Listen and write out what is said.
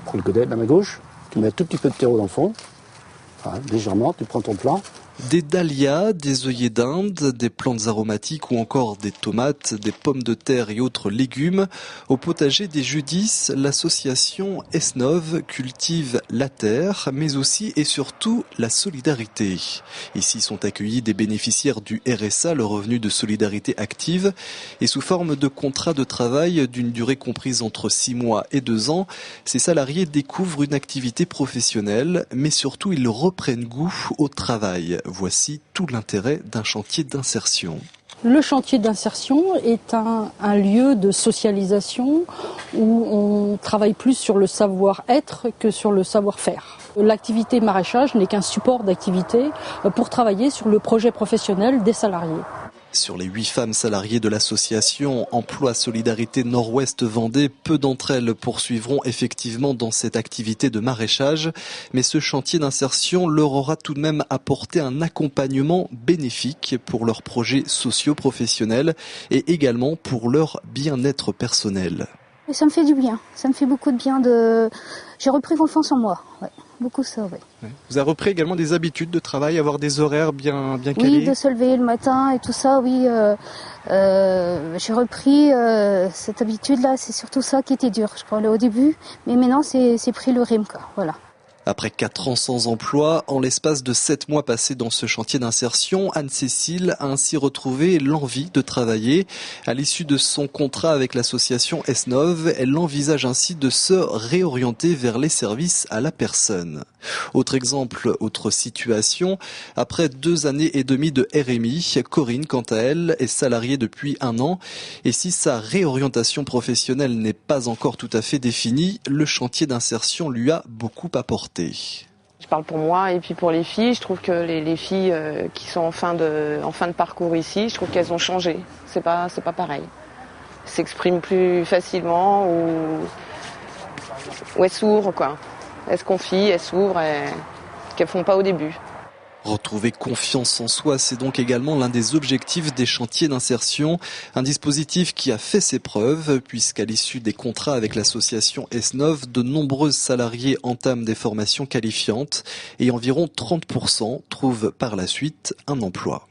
prends le godet de la main gauche, tu mets un tout petit peu de terreau dans le fond, voilà, légèrement, tu prends ton plat. Des dahlias, des œillets d'Inde, des plantes aromatiques ou encore des tomates, des pommes de terre et autres légumes. Au potager des Judis, l'association Esnov cultive la terre, mais aussi et surtout la solidarité. Ici sont accueillis des bénéficiaires du RSA, le revenu de solidarité active, et sous forme de contrat de travail d'une durée comprise entre 6 mois et 2 ans, ces salariés découvrent une activité professionnelle, mais surtout ils reprennent goût au travail. Voici tout l'intérêt d'un chantier d'insertion. Le chantier d'insertion est un lieu de socialisation où on travaille plus sur le savoir-être que sur le savoir-faire. L'activité maraîchage n'est qu'un support d'activité pour travailler sur le projet professionnel des salariés. Sur les 8 femmes salariées de l'association Emploi Solidarité Nord-Ouest Vendée, peu d'entre elles poursuivront effectivement dans cette activité de maraîchage. Mais ce chantier d'insertion leur aura tout de même apporté un accompagnement bénéfique pour leurs projets socio-professionnels et également pour leur bien-être personnel. Et ça me fait du bien, ça me fait beaucoup de bien. J'ai repris confiance en moi, ouais. Beaucoup ça, oui. Vous avez repris également des habitudes de travail, avoir des horaires bien calés? Oui, de se lever le matin et tout ça, oui. J'ai repris cette habitude-là, c'est surtout ça qui était dur, je crois, au début. Mais maintenant, c'est pris le rythme, quoi. Voilà. Après 4 ans sans emploi, en l'espace de 7 mois passés dans ce chantier d'insertion, Anne-Cécile a ainsi retrouvé l'envie de travailler. À l'issue de son contrat avec l'association Esnov, elle envisage ainsi de se réorienter vers les services à la personne. Autre exemple, autre situation, après 2 années et demie de RMI, Corinne, quant à elle, est salariée depuis 1 an. Et si sa réorientation professionnelle n'est pas encore tout à fait définie, le chantier d'insertion lui a beaucoup apporté. Je parle pour moi et puis pour les filles. Je trouve que les filles qui sont en fin de parcours ici, je trouve qu'elles ont changé. C'est pas pareil. Elles s'expriment plus facilement ou elles s'ouvrent, quoi. Elles se confient, elles s'ouvrent, qu'elles font pas au début. Retrouver confiance en soi, c'est donc également l'un des objectifs des chantiers d'insertion. Un dispositif qui a fait ses preuves, puisqu'à l'issue des contrats avec l'association Esnov, de nombreux salariés entament des formations qualifiantes et environ 30% trouvent par la suite un emploi.